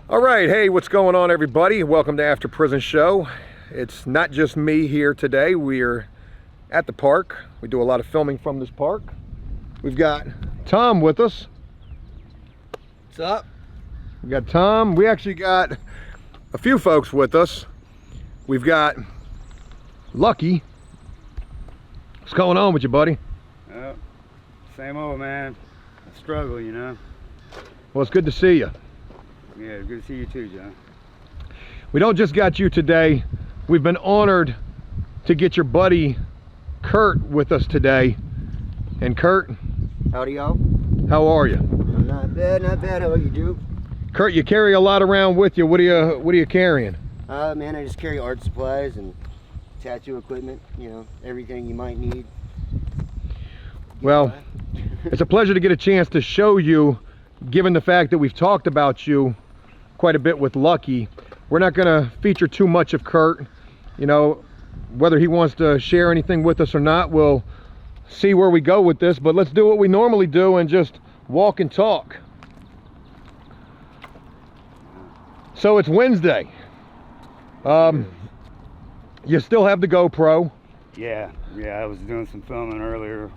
All right, hey, what's going on, everybody? Welcome to After Prison Show. It's not just me here today. We're at the park. We do a lot of filming from this park. We've got Tom with us. What's up? We got Tom. We actually got a few folks with us. We've got Lucky. What's going on with you, buddy? Same old, man. I struggle, you know. Well, it's good to see you. Yeah, good to see you too, John. We don't just got you today. We've been honored to get your buddy Kurt with us today. And Kurt, Howdy, y'all. how are you? I'm not bad, not bad. How you do? Kurt, you carry a lot around with you. What are you carrying? Man, I just carry art supplies and tattoo equipment. You know, everything you might need. Well, it's a pleasure to get a chance to show you, given the fact that we've talked about you quite a bit with Lucky. We're not going to feature too much of Kurt. You know, whether he wants to share anything with us or not, we'll see where we go with this. But let's do what we normally do and just walk and talk. So it's Wednesday. You still have the GoPro. Yeah, I was doing some filming earlier.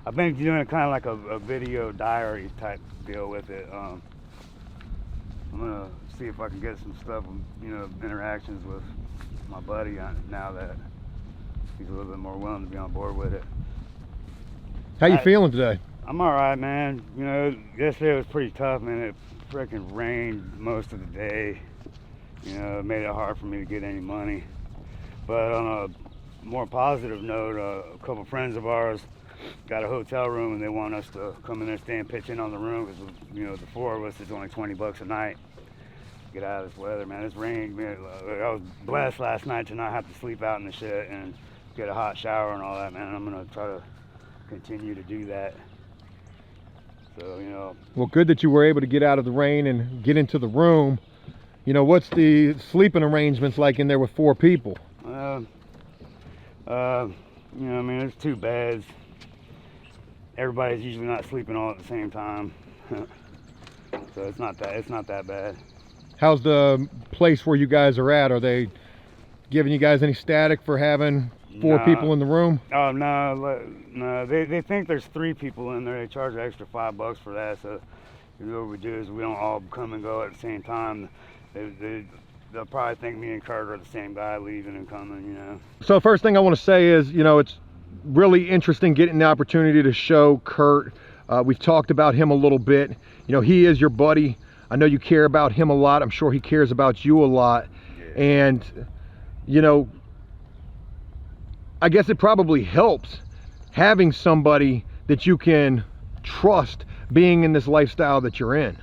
I've been doing kind of like a video diary type deal with it. I'm gonna see if I can get some stuff, you know, interactions with my buddy now that he's a little bit more willing to be on board with it. How you feeling today? I'm all right, man. You know, yesterday was pretty tough, man. It freaking rained most of the day. You know, it made it hard for me to get any money. But on a more positive note, a couple friends of ours got a hotel room and they want us to come in there, stay and pitch in on the room because, you know, the four of us, it's only 20 bucks a night. Get out of this weather, man. It's rained, man. I was blessed last night to not have to sleep out in the shit and get a hot shower and all that, man. I'm gonna try to continue to do that. So, you know. Well, good that you were able to get out of the rain and get into the room. You know, what's the sleeping arrangements like in there with 4 people? You know, I mean, there's 2 beds. Everybody's usually not sleeping all at the same time. So it's not that bad. How's the place where you guys are at? Are they giving you guys any static for having 4 people in the room? Oh, no. They think there's 3 people in there. They charge an extra $5 for that. So what we do is we don't all come and go at the same time. They'll probably think me and Kurt are the same guy leaving and coming, you know. So first thing I want to say is, you know, it's really interesting getting the opportunity to show Kurt. We've talked about him a little bit. You know, he is your buddy. I know you care about him a lot. I'm sure he cares about you a lot. Yeah. And, you know, I guess it probably helps having somebody that you can trust being in this lifestyle that you're in.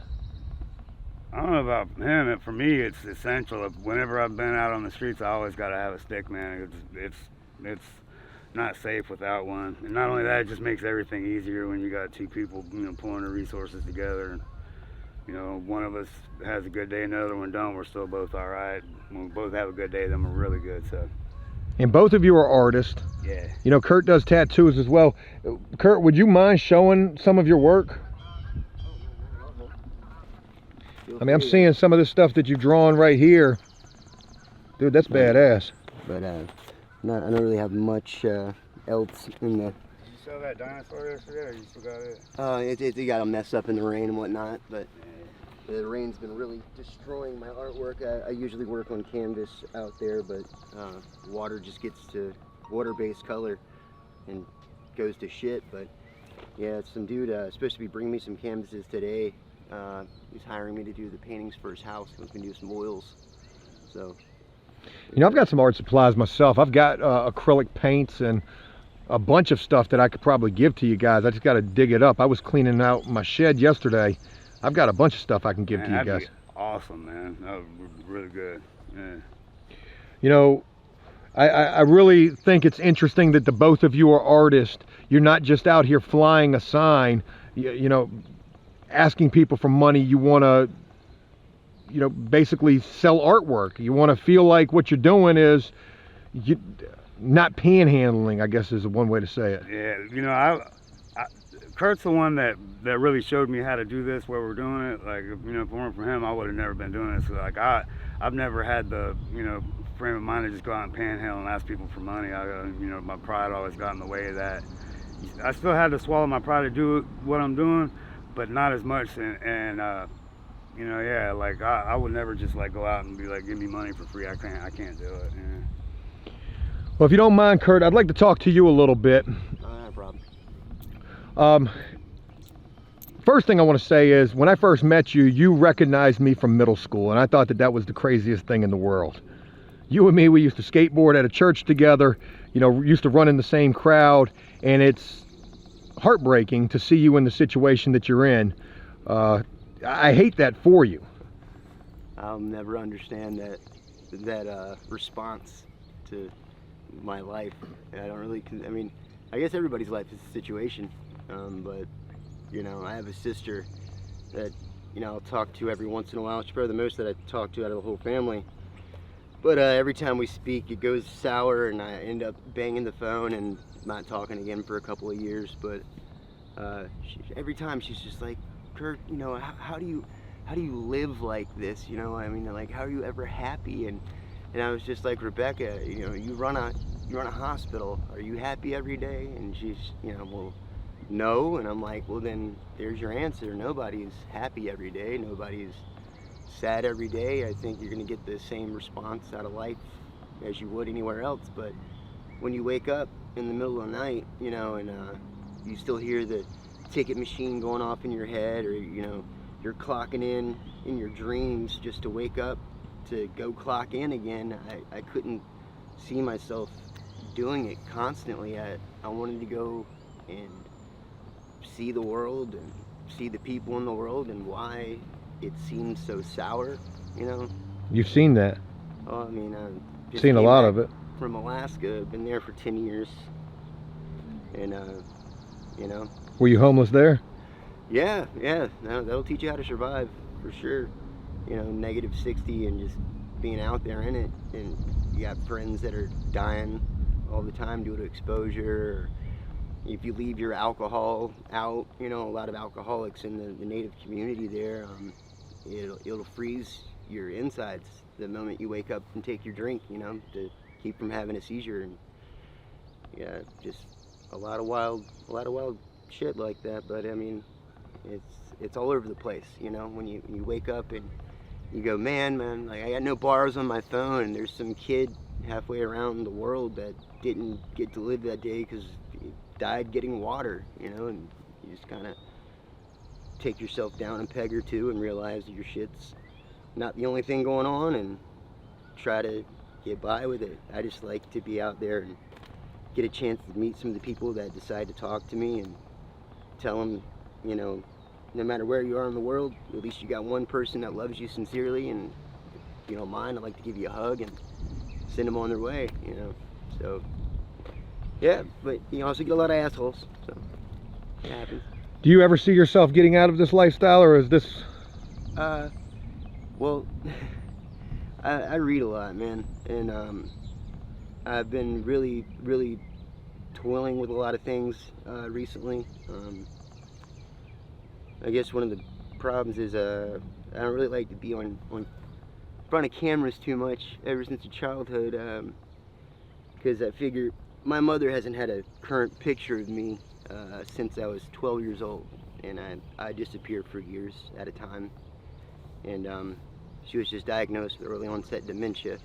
I don't know about him. For me, it's essential. Whenever I've been out on the streets, I always got to have a stick, man. It's not safe without one. And not only that, it just makes everything easier when you got 2 people, you know, pulling the resources together. And, you know, one of us has a good day and the other one don't. We're still both all right. When we both have a good day, then we're really good. So. And both of you are artists. Yeah. You know, Kurt does tattoos as well. Kurt, would you mind showing some of your work? I mean, I'm seeing some of this stuff that you've drawn right here. Dude, that's badass. But I don't really have much else in the. Did you sell that dinosaur yesterday, or you still got it? It got a mess up in the rain and whatnot, but the rain's been really destroying my artwork. I usually work on canvas out there, but water just gets to water-based color and goes to shit. But yeah, some dude supposed to be bringing me some canvases today. He's hiring me to do the paintings for his house. We can do some oils. So, you know, I've got some art supplies myself. I've got acrylic paints and a bunch of stuff that I could probably give to you guys. I just got to dig it up. I was cleaning out my shed yesterday. I've got a bunch of stuff I can give to you guys. That'd be awesome, man. That would be really good. Yeah. You know, I really think it's interesting that the both of you are artists. You're not just out here flying a sign, you know, asking people for money. You want to, you know, basically sell artwork. You want to feel like what you're doing is not panhandling, I guess is one way to say it. Yeah, you know, Kurt's the one that really showed me how to do this, where we're doing it. Like, if it weren't for him, I would have never been doing this. Like, I've never had the, frame of mind to just go out and panhandle and ask people for money. My pride always got in the way of that. I still had to swallow my pride to do what I'm doing, but not as much. Yeah, like I would never just like go out and be like, give me money for free. I can't do it. Yeah. Well, if you don't mind, Kurt, I'd like to talk to you a little bit. No problem. First thing I want to say is, when I first met you, you recognized me from middle school, and I thought that was the craziest thing in the world. You and me, we used to skateboard at a church together, used to run in the same crowd, and it's heartbreaking to see you in the situation that you're in. I hate that for you. I'll never understand that response to my life. I don't really, I guess everybody's life is a situation, but I have a sister that I'll talk to every once in a while. She's probably the most that I talk to out of the whole family. But every time we speak, it goes sour, and I end up banging the phone and not talking again for a couple of years. But every time she's just like, Kurt, how do you live like this? Like, how are you ever happy? And I was just like, Rebecca, you run a hospital. Are you happy every day? And she's, well, no. And I'm like, well, then there's your answer. Nobody's happy every day. Nobody's sad every day. I think you're gonna get the same response out of life as you would anywhere else. But when you wake up in the middle of the night, and you still hear the ticket machine going off in your head, or you're clocking in your dreams just to wake up to go clock in again, I couldn't see myself doing it constantly. I wanted to go and see the world and see the people in the world and why it seems so sour. You've seen that. Oh, just seen a lot came of it. back from Alaska. I've been there for 10 years, and Were you homeless there? Yeah, no, that'll teach you how to survive, for sure. Negative 60 and just being out there in it, and you got friends that are dying all the time due to exposure. Or if you leave your alcohol out, a lot of alcoholics in the native community there, it'll freeze your insides the moment you wake up and take your drink, to keep from having a seizure. And yeah, just a lot of wild shit like that. But it's all over the place, when you wake up and you go, man, like, I got no bars on my phone, and there's some kid halfway around the world that didn't get to live that day because he died getting water, and you just kind of take yourself down a peg or two and realize that your shit's not the only thing going on, and try to get by with it. I just like to be out there and get a chance to meet some of the people that decide to talk to me, and tell them, no matter where you are in the world, at least you got one person that loves you sincerely, and if you don't mind, I'd like to give you a hug and send them on their way, So, yeah, but you also get a lot of assholes, so it happens. Do you ever see yourself getting out of this lifestyle, or is this... Well, I read a lot, man, and I've been really, really toiling with a lot of things recently. I guess one of the problems is I don't really like to be on front of cameras too much ever since childhood, because I figure my mother hasn't had a current picture of me since I was 12 years old, and I disappeared for years at a time, and she was just diagnosed with early onset dementia,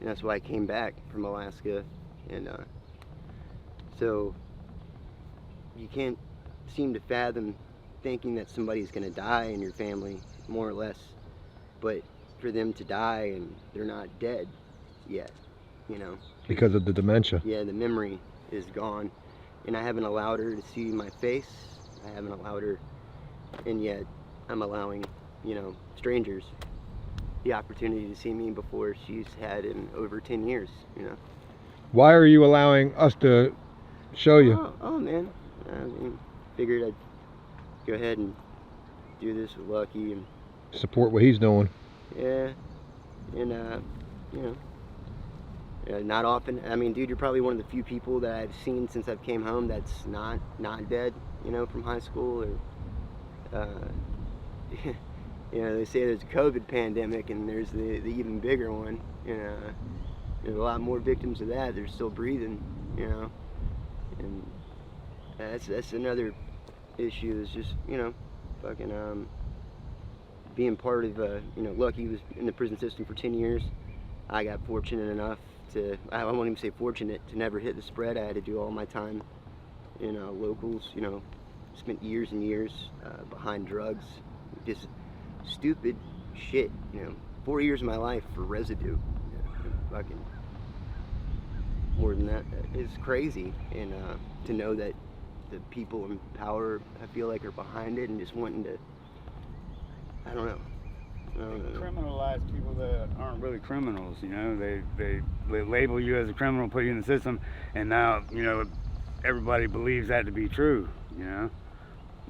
and that's why I came back from Alaska. And so you can't seem to fathom thinking that somebody's gonna die in your family, more or less, but for them to die and they're not dead yet, Because of the dementia. Yeah, the memory is gone, and I haven't allowed her to see my face. I haven't allowed her, and yet I'm allowing, strangers the opportunity to see me before she's had in over 10 years, Why are you allowing us to show you? Oh man, figured I'd go ahead and do this with Lucky and Support what he's doing. yeah, and not often. Dude, you're probably one of the few people that I've seen since I've came home that's not dead. you know, from high school, or you know, they say there's a COVID pandemic and there's the even bigger one. You know, there's a lot more victims of that. They're still breathing, you know, and that's another issue. Is just, you know, fucking being part of you know, Lucky was in the prison system for 10 years. I got fortunate enough to, I won't even say fortunate, to never hit the spread. I had to do all my time in locals, you know, spent years and years behind drugs, just stupid shit, you know, 4 years of my life for residue, you know, fucking more than that. It's crazy. And to know that the people in power, I feel like, are behind it and just wanting to, I don't know. Criminalize people that aren't really criminals, you know. They label you as a criminal, put you in the system, and now, you know, everybody believes that to be true, you know.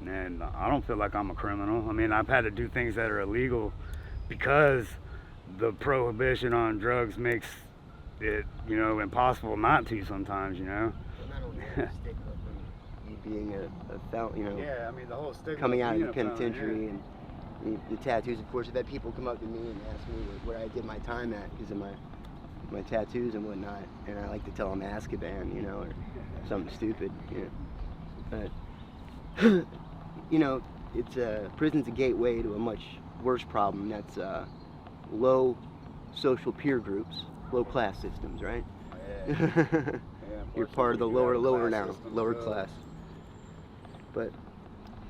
And I don't feel like I'm a criminal. I mean, I've had to do things that are illegal because the prohibition on drugs makes it, you know, impossible not to sometimes, you know. Well, not only that, the stigma from you being you know, yeah, I mean, the whole stigma coming out of the being a felon, penitentiary, yeah. and the tattoos. Of course, I've had people come up to me and ask me where I did my time at because of my tattoos and whatnot, and I like to tell them Azkaban, you know, or something stupid, you know. But you know, it's prison's a gateway to a much worse problem. That's low social peer groups, low class systems, right? Yeah. You're part of the lower now, lower class. But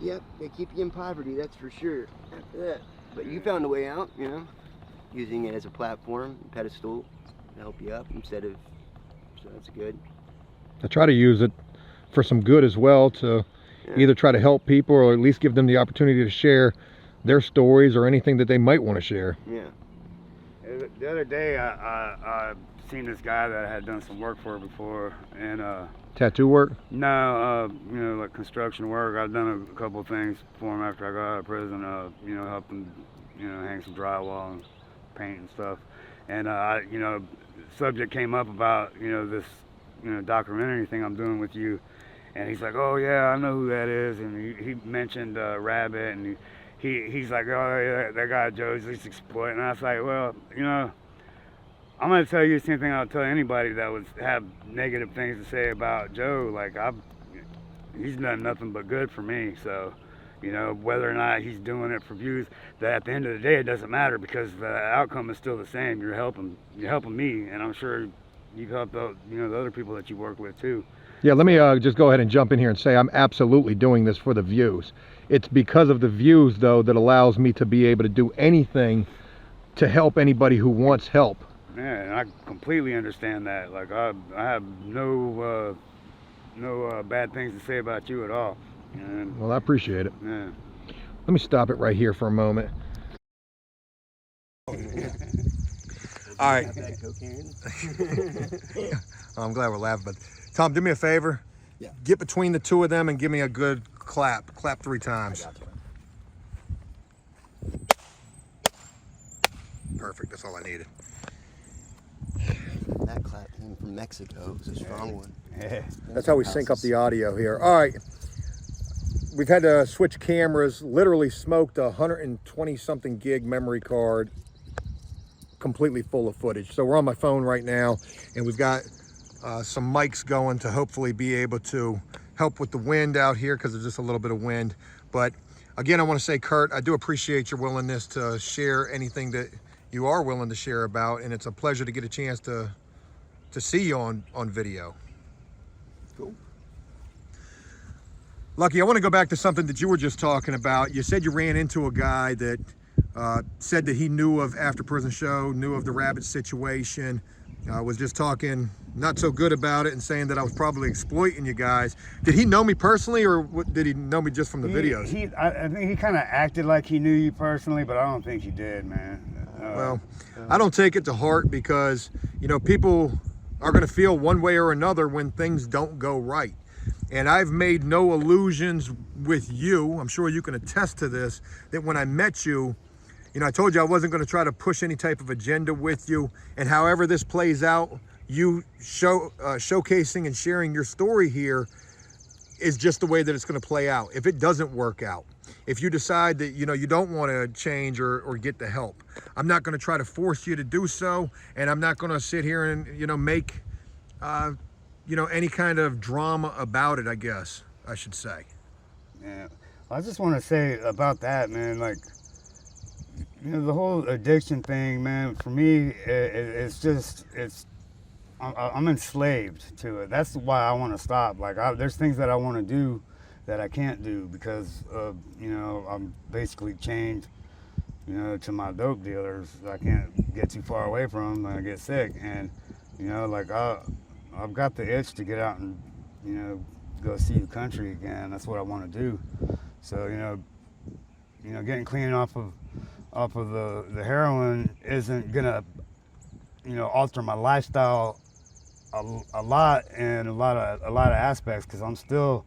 yep, they keep you in poverty, that's for sure. After that, but you found a way out, you know, using it as a platform, pedestal to help you up instead of, so that's good. I try to use it for some good as well, to either try to help people or at least give them the opportunity to share their stories or anything that they might want to share. Yeah. The other day, I seen this guy that I had done some work for before, and Tattoo work? no, you know, like construction work. I've done a couple of things for him after I got out of prison. You know, helped him, you know, hang some drywall and paint and stuff. And you know, subject came up about, you know, this, you know, documentary thing I'm doing with you. And he's like, oh yeah, I know who that is. And he mentioned Rabbit, and he's like, oh yeah, that guy Joe's just exploiting. And I was like, well, you know, I'm gonna tell you the same thing I'll tell anybody that would have negative things to say about Joe. Like, he's done nothing but good for me. So, you know, whether or not he's doing it for views, that at the end of the day it doesn't matter, because the outcome is still the same. You're helping me, and I'm sure you've helped out, you know, the other people that you work with too. Yeah, let me just go ahead and jump in here and say I'm absolutely doing this for the views. It's because of the views, though, that allows me to be able to do anything to help anybody who wants help. Yeah, and I completely understand that. Like, I have no bad things to say about you at all. And, Well, I appreciate it. yeah. Let me stop it right here for a moment. All right. I'm glad we're laughing, but Tom, do me a favor. Yeah. Get between the two of them and give me a good clap. Clap 3 times. Perfect. That's all I needed. That clap came from Mexico. It was a strong one. Yeah. That's how we sync up the audio here. All right. We've had to switch cameras. Literally smoked a 120 something gig memory card, completely full of footage. So we're on my phone right now, and we've got some mics going to hopefully be able to help with the wind out here, because there's just a little bit of wind. But again, I want to say, Kurt, I do appreciate your willingness to share anything that you are willing to share about, and it's a pleasure to get a chance to see you on video. Cool. Lucky, I want to go back to something that you were just talking about. You said you ran into a guy that said that he knew of AfterPrisonShow, knew of the Rabbit situation, was just talking not so good about it and saying that I was probably exploiting you guys. Did he know me personally, or did he know me just from the videos? I think he kind of acted like he knew you personally, but I don't think he did, man. Well, I don't take it to heart, because, you know, people are going to feel one way or another when things don't go right. And I've made no illusions with you. I'm sure you can attest to this, that when I met you, you know, I told you I wasn't going to try to push any type of agenda with you. And however this plays out, you showcasing and sharing your story here, is just the way that it's going to play out. If it doesn't work out, if you decide that, you know, you don't want to change or get the help, I'm not going to try to force you to do so. And I'm not going to sit here and, you know, make, you know, any kind of drama about it, I guess I should say. Yeah. I just want to say about that, man, like, you know, the whole addiction thing, man, for me, it's just, I'm enslaved to it. That's why I want to stop. Like, there's things that I want to do that I can't do because, you know, I'm basically chained, you know, to my dope dealers. I can't get too far away from them and I get sick. And, you know, like, I've got the itch to get out and, you know, go see the country again. That's what I want to do. So, you know, getting clean off of the heroin isn't gonna, you know, alter my lifestyle a lot in a lot of aspects, because I'm still,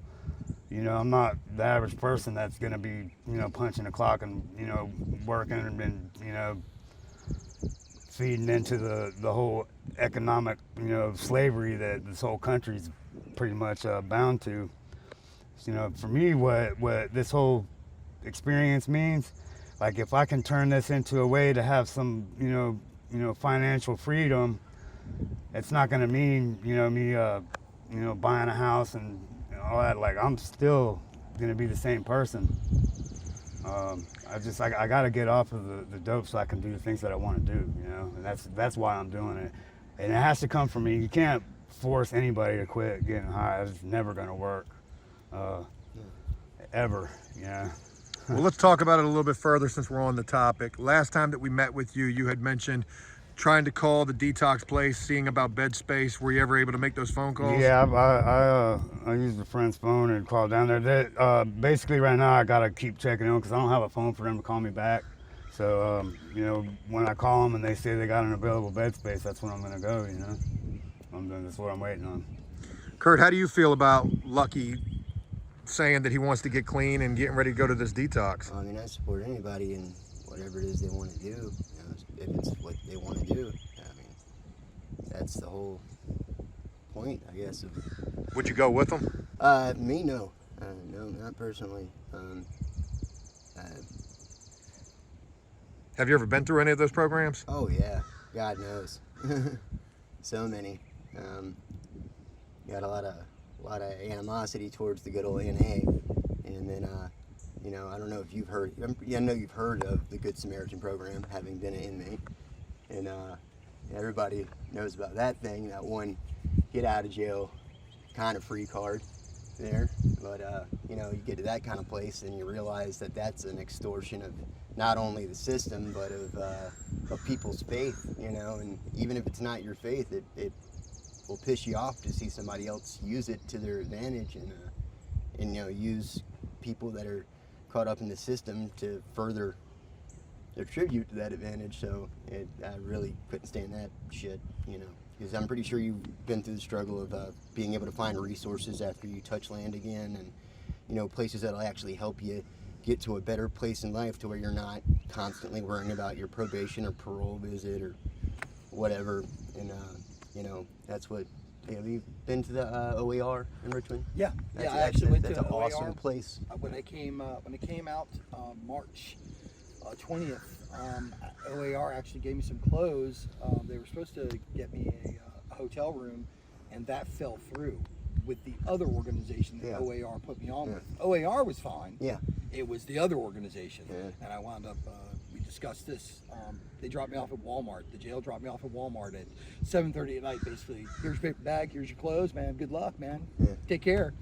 you know, I'm not the average person that's gonna be, you know, punching the clock and, you know, working and, you know, feeding into the whole economic, you know, slavery that this whole country's pretty much bound to. You know, for me, what this whole experience means, like, if I can turn this into a way to have some, you know, financial freedom, it's not going to mean, you know, me, you know, buying a house and all that. Like, I'm still going to be the same person. I got to get off of the dope so I can do the things that I want to do, you know, and that's why I'm doing it. And it has to come from me. You can't force anybody to quit getting high. It's never going to work. Ever, yeah. Well, let's talk about it a little bit further since we're on the topic. Last time that we met with you, you had mentioned trying to call the detox place, seeing about bed space. Were you ever able to make those phone calls? Yeah, I used a friend's phone and called down there. Basically, right now I gotta keep checking in because I don't have a phone for them to call me back. So, you know, when I call them and they say they got an available bed space, that's when I'm gonna go. You know, that's what I'm waiting on. Kurt, how do you feel about Lucky saying that he wants to get clean and getting ready to go to this detox? I mean, I support anybody in whatever it is they want to do. You know, if it's what they want to do, I mean, that's the whole point, I guess. Would you go with them? Me, no. No, not personally. Have you ever been through any of those programs? Oh yeah, God knows, so many. Got a lot of animosity towards the good old NA, and then you know, I don't know if you've heard. I know you've heard of the Good Samaritan program, having been an inmate, and everybody knows about that thing. That one get out of jail kind of free card there, but you know, you get to that kind of place and you realize that that's an extortion of not only the system but of people's faith, you know. And even if it's not your faith, it will piss you off to see somebody else use it to their advantage and you know, use people that are caught up in the system to further attribute to that advantage. So I really couldn't stand that shit, you know, because I'm pretty sure you've been through the struggle of being able to find resources after you touch land again, and you know, places that'll actually help you get to a better place in life to where you're not constantly worrying about your probation or parole visit or whatever. And you know, that's what. Have you been to the OAR in Richmond? Yeah, That's, yeah. I actually went to that's an OAR awesome place. when it came out March 20th. OAR actually gave me some clothes. They were supposed to get me a hotel room, and that fell through with the other organization that OAR put me on with. OAR was fine. Yeah. It was the other organization, Yeah. and I wound up. We discussed this. They dropped me off at Walmart. The jail dropped me off at Walmart at 7:30 at night. Basically, here's your paper bag. Here's your clothes, man. Good luck, man. Yeah. Take care.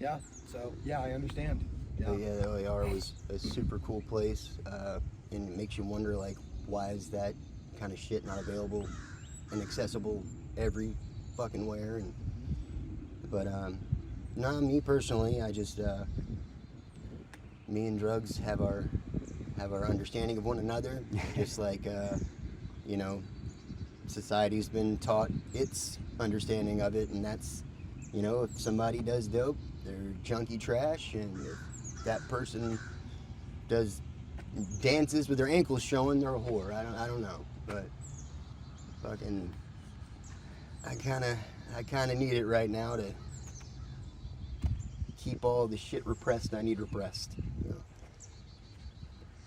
Yeah. So yeah, I understand. Yeah. But yeah, the OAR was a super cool place, and it makes you wonder, like, why is that kind of shit not available and accessible every fucking where? And but no, me personally, I just me and drugs have our understanding of one another, just like you know, society's been taught its understanding of it, and that's, you know, if somebody does dope, they're junkie trash, and if that person does dances with their ankles showing, they're a whore. I don't know, but fucking I kind of need it right now to keep all the shit repressed I need repressed. You know?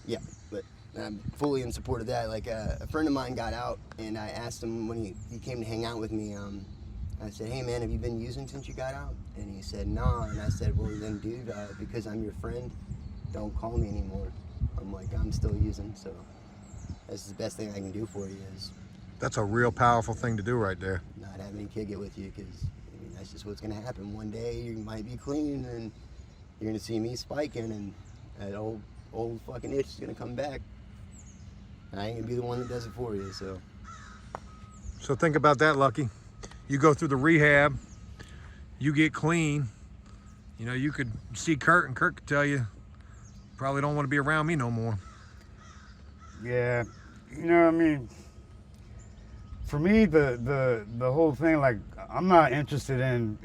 Yeah, but I'm fully in support of that. Like a friend of mine got out, and I asked him when he came to hang out with me. I said, "Hey man, have you been using since you got out?" And he said, "Nah." And I said, "Well then, dude, because I'm your friend, don't call me anymore." I'm like, I'm still using, so that's the best thing I can do for you is That's a real powerful thing to do right there. not have any kick it with you, because I mean, that's just what's gonna happen. One day you might be clean, and you're gonna see me spiking, and that old fucking itch is gonna come back. I ain't gonna be the one that does it for you, so. So think about that, Lucky. You go through the rehab, you get clean. You know, you could see Kurt, and Kurt could tell you, probably don't want to be around me no more. Yeah, you know, I mean, for me, the whole thing, like, I'm not interested in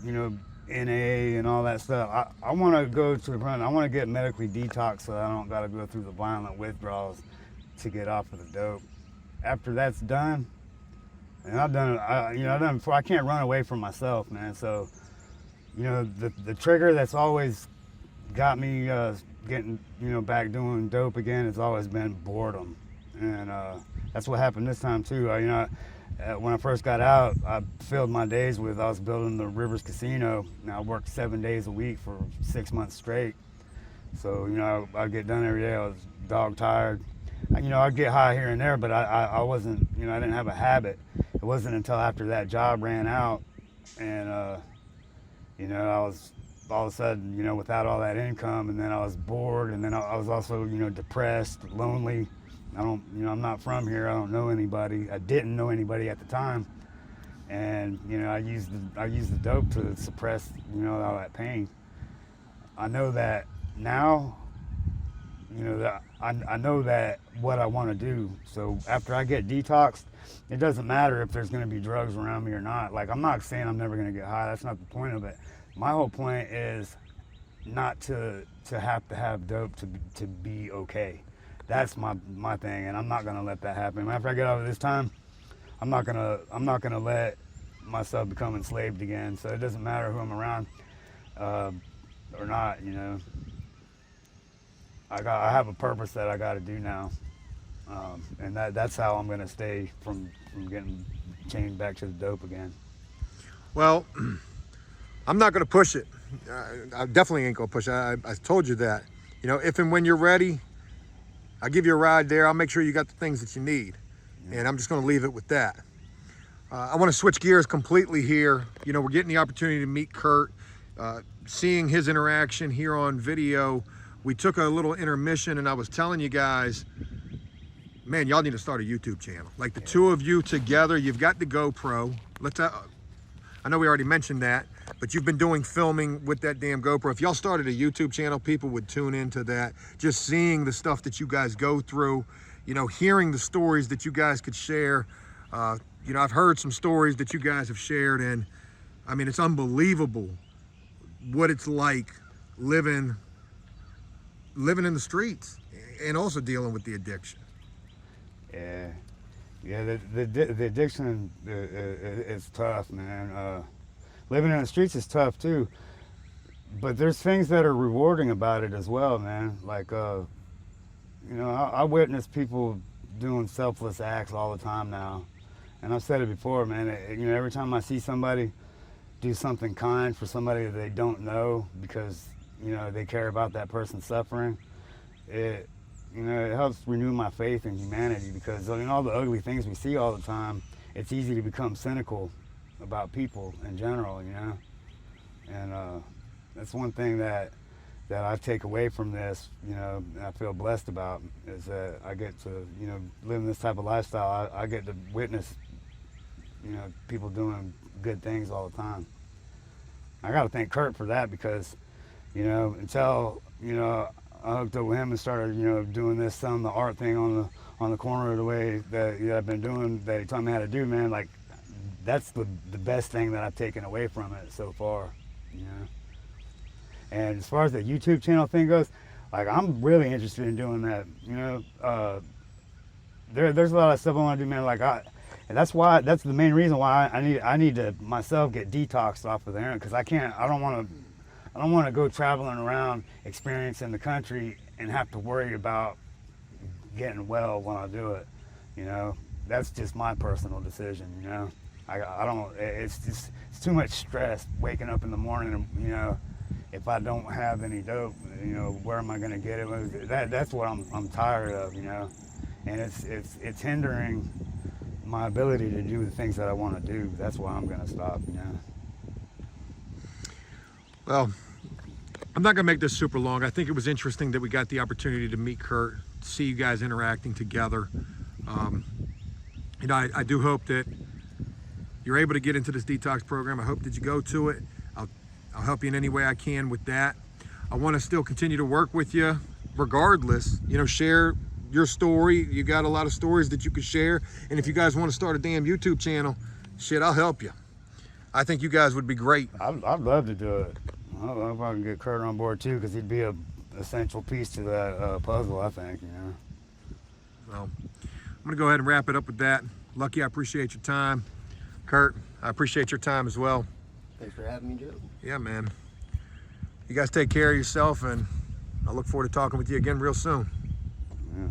you know, NA and all that stuff. I want to go to the front. I want to get medically detoxed so I don't got to go through the violent withdrawals to get off of the dope. After that's done, and I've done it, I've done it before. I can't run away from myself, man. So, you know, the trigger that's always got me getting, you know, back doing dope again has always been boredom, and that's what happened this time too. You know, when I first got out, I filled my days with, I was building the Rivers Casino, and I worked 7 days a week for 6 months straight. So, you know, I'd get done every day. I was dog tired. You know, I'd get high here and there, but I wasn't, you know, I didn't have a habit. It wasn't until after that job ran out, and you know, I was all of a sudden, you know, without all that income, and then I was bored, and then I was also, you know, depressed, lonely. You know, I'm not from here. I don't know anybody. I didn't know anybody at the time, and you know, I used the dope to suppress, you know, all that pain. I know that now. You know, that I know that what I want to do. So after I get detoxed, it doesn't matter if there's going to be drugs around me or not. Like, I'm not saying I'm never going to get high. That's not the point of it. My whole point is not to have to have dope to be okay. That's my thing, and I'm not going to let that happen. After I get out of this time, I'm not gonna let myself become enslaved again. So it doesn't matter who I'm around or not. You know. I have a purpose that I got to do now, and that's how I'm going to stay from getting chained back to the dope again. Well, I'm not going to push it. I definitely ain't going to push it. I told you that. You know, if and when you're ready, I'll give you a ride there. I'll make sure you got the things that you need, and I'm just going to leave it with that. I want to switch gears completely here. You know, we're getting the opportunity to meet Kurt, seeing his interaction here on video. We took a little intermission, and I was telling you guys, man, y'all need to start a YouTube channel. Like the two of you together, you've got the GoPro. I know we already mentioned that, but you've been doing filming with that damn GoPro. If y'all started a YouTube channel, people would tune into that. Just seeing the stuff that you guys go through, you know, hearing the stories that you guys could share. You know, I've heard some stories that you guys have shared, and I mean, it's unbelievable what it's like living in the streets and also dealing with the addiction. Yeah, the addiction is tough, man. Living in the streets is tough too, but there's things that are rewarding about it as well, man. Like, you know, I witness people doing selfless acts all the time now, and I've said it before, man. You know, every time I see somebody do something kind for somebody that they don't know because, you know, they care about that person's suffering, it helps renew my faith in humanity, because I mean, all the ugly things we see all the time, it's easy to become cynical about people in general, you know. And that's one thing that I take away from this, you know, and I feel blessed about, is that I get to, you know, live in this type of lifestyle. I get to witness, you know, people doing good things all the time. I got to thank Kurt for that, because, you know, until, you know, I hooked up with him and started, you know, doing this, selling the art thing on the corner the way that, you know, I've been doing, that he taught me how to do, man. Like, that's the best thing that I've taken away from it so far, you know. And as far as the YouTube channel thing goes, like, I'm really interested in doing that, you know. There's a lot of stuff I want to do, man. Like, and that's the main reason why I need to myself get detoxed off of the internet, because I don't want to I don't want to go traveling around experiencing the country and have to worry about getting well when I do it. You know, that's just my personal decision. You know, I don't. It's too much stress waking up in the morning and, you know, if I don't have any dope, you know, where am I going to get it? That's what I'm tired of, you know, and it's hindering my ability to do the things that I want to do. That's why I'm going to stop, you know. Well, I'm not gonna make this super long. I think it was interesting that we got the opportunity to meet Kurt, see you guys interacting together. You know, I do hope that you're able to get into this detox program. I hope that you go to it. I'll help you in any way I can with that. I want to still continue to work with you regardless. You know, share your story. You got a lot of stories that you could share. And if you guys want to start a damn YouTube channel, shit, I'll help you. I think you guys would be great. I'd love to do it. I don't know if I can get Kurt on board too, because he'd be a essential piece to that puzzle, I think, you know. Well, I'm gonna go ahead and wrap it up with that. Lucky, I appreciate your time. Kurt, I appreciate your time as well. Thanks for having me, Joe. Yeah, man. You guys take care of yourself, and I look forward to talking with you again real soon. Yeah.